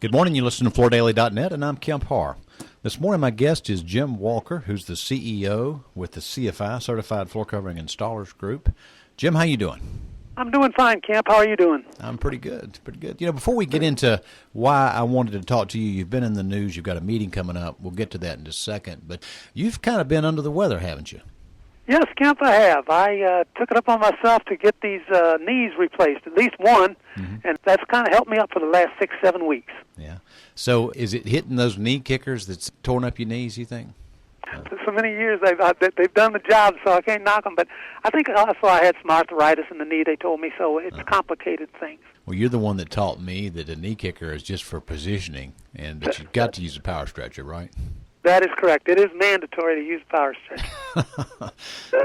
Good morning. You listen to FloorDaily.net, and I'm Kemp Harr. This morning, my guest is Jim Walker, who's the CEO with the CFI, Certified Floorcovering Installers Group. Jim, how you doing? I'm doing fine, Kemp. How are you doing? I'm pretty good, You know, before we get into why I wanted to talk to you, you've been in the news, you've got a meeting coming up. We'll get to that in just a second. But you've kind of been under the weather, haven't you? Yes, Kemp, I have. I took it up on myself to get these knees replaced, at least one, and that's kind of helped me up for the last 6-7 weeks. Yeah. So is it hitting those knee kickers that's torn up your knees, you think? So many years they've done the job, so I can't knock them. But I think also I had some arthritis in the knee, they told me, so it's complicated things. Well, you're the one that taught me that a knee kicker is just for positioning, and that you've got to use a power stretcher, right? That is correct. It is mandatory to use power stretcher.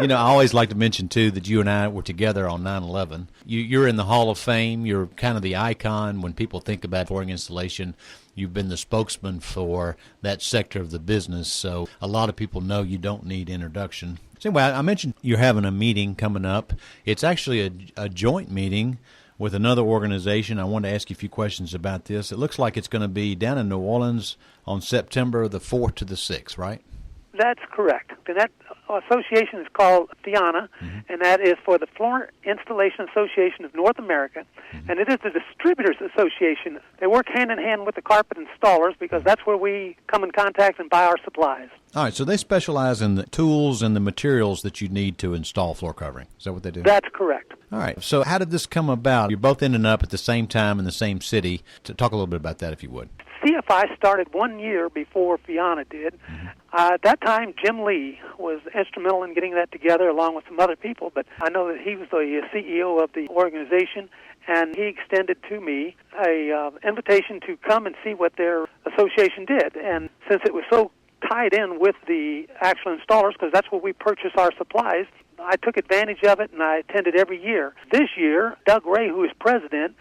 You know, I always like to mention, too, that you and I were together on 9/11. You're in the Hall of Fame. You're kind of the icon when people think about flooring installation. You've been the spokesman for that sector of the business, so a lot of people know you don't need introduction. So anyway, I mentioned you're having a meeting coming up. It's actually a joint meeting with another organization. I want to ask you a few questions about this. It looks like it's going to be down in New Orleans on September the 4th to the 6th, right? That's correct. And that association is called FIANA, and that is for the Floor Installation Association of North America, and it is the Distributors Association. They work hand-in-hand with the carpet installers because that's where we come in contact and buy our supplies. All right, so they specialize in the tools and the materials that you need to install floor covering. Is that what they do? That's correct. All right, so how did this come about? You're both ending up at the same time in the same city. Talk a little bit about that, if you would. CFI started 1 year before FIANA did. At that time, Jim Lee was instrumental in getting that together along with some other people, but I know that he was the CEO of the organization, and he extended to me a invitation to come and see what their association did. And since it was so tied in with the actual installers, because that's where we purchase our supplies, I took advantage of it, and I attended every year. This year, Doug Ray, who is president,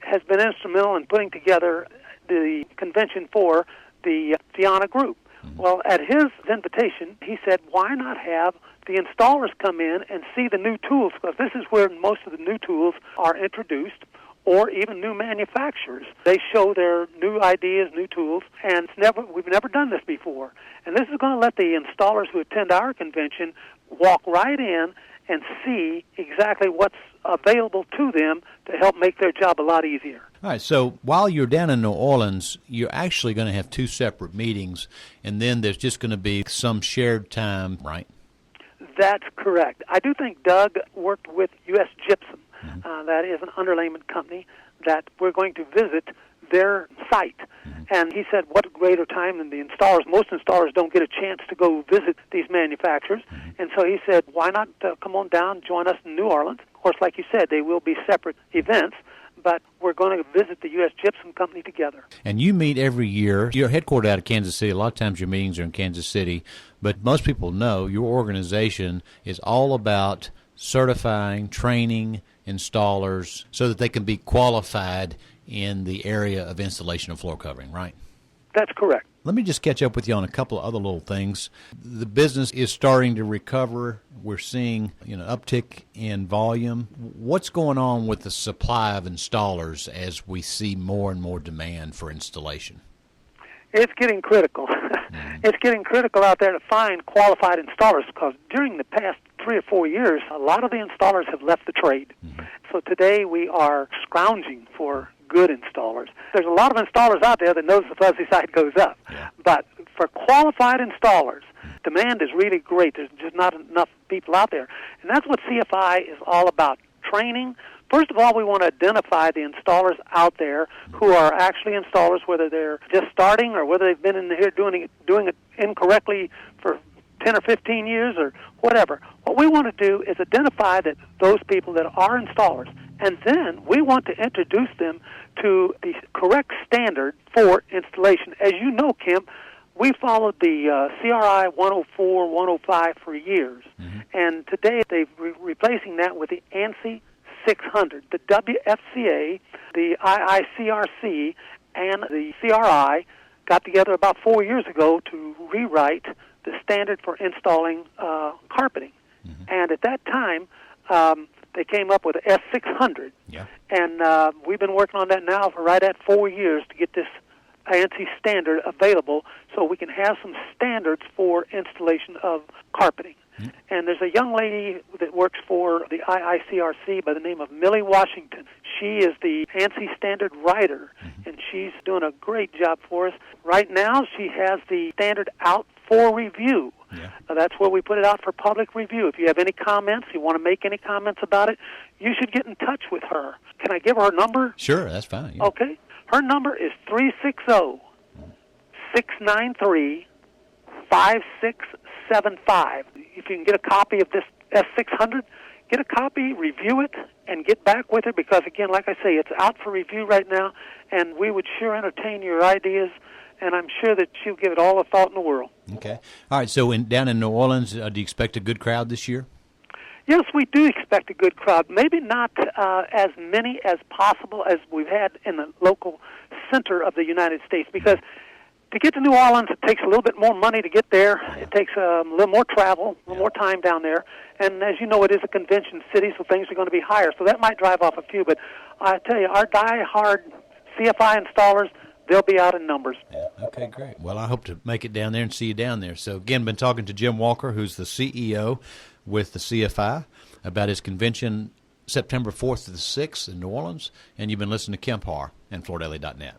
has been instrumental in putting together the convention for the FIANA group. Well, at his invitation, he said, why not have the installers come in and see the new tools, because this is where most of the new tools are introduced, or even new manufacturers. They show their new ideas, new tools, and we've never done this before. And this is going to let the installers who attend our convention walk right in and see exactly what's available to them to help make their job a lot easier. All right, so while you're down in New Orleans, you're actually going to have two separate meetings, and then there's just going to be some shared time, right? That's correct. I do think Doug worked with U.S. Gypsum. That is an underlayment company that we're going to visit their site. And he said, what greater time than the installers? Most installers don't get a chance to go visit these manufacturers. And so he said, why not come on down, join us in New Orleans? Of course, like you said, they will be separate events, but we're going to visit the U.S. Gypsum Company together. And you meet every year. You're headquartered out of Kansas City. A lot of times your meetings are in Kansas City, but most people know your organization is all about certifying, training installers so that they can be qualified in the area of installation of floor covering, right? That's correct. Let me just catch up with you on a couple of other little things. The business is starting to recover. We're seeing, uptick in volume. What's going on with the supply of installers as we see more and more demand for installation? It's getting critical. It's getting critical out there to find qualified installers because during the past 3 or 4 years, a lot of the installers have left the trade. So today we are scrounging for good installers. There's a lot of installers out there that knows the fuzzy side goes up. But for qualified installers, demand is really great. There's just not enough people out there. And that's what CFI is all about, training. First of all, we want to identify the installers out there who are actually installers, whether they're just starting or whether they've been in here doing it incorrectly for 10 or 15 years or whatever. What we want to do is identify those people that are installers, and then we want to introduce them to the correct standard for installation. As you know, Kemp, we followed the CRI 104, 105 for years, and today they're replacing that with the ANSI 600. The WFCA, the IICRC, and the CRI got together about 4 years ago to rewrite the standard for installing carpeting. And at that time, they came up with S600. And we've been working on that now for right at 4 years to get this ANSI standard available so we can have some standards for installation of carpeting. And there's a young lady that works for the IICRC by the name of Millie Washington. She is the ANSI standard writer, and she's doing a great job for us. Right now, she has the standard out for review. Yeah. That's where we put it out for public review. If you have any comments, you want to make any comments about it, you should get in touch with her. Can I give her number? Sure, that's fine. Yeah. Okay. Her number is 360-693-5675. If you can get a copy of this S600, get a copy, review it, and get back with her because, again, like I say, it's out for review right now, and we would sure entertain your ideas, and I'm sure that she'll give it all the thought in the world. Okay. All right, so down in New Orleans, do you expect a good crowd this year? Yes, we do expect a good crowd. Maybe not as many as possible as we've had in the local center of the United States because to get to New Orleans, it takes a little bit more money to get there. It takes a little more travel, a little more time down there. And as you know, it is a convention city, so things are going to be higher. So that might drive off a few. But I tell you, our die-hard CFI installers, they'll be out in numbers. Yeah. Okay, great. Well, I hope to make it down there and see you down there. So, again, been talking to Jim Walker, who's the CEO with the CFI, about his convention September 4th to the 6th in New Orleans. And you've been listening to Kemp Harr and FloorDaily.net.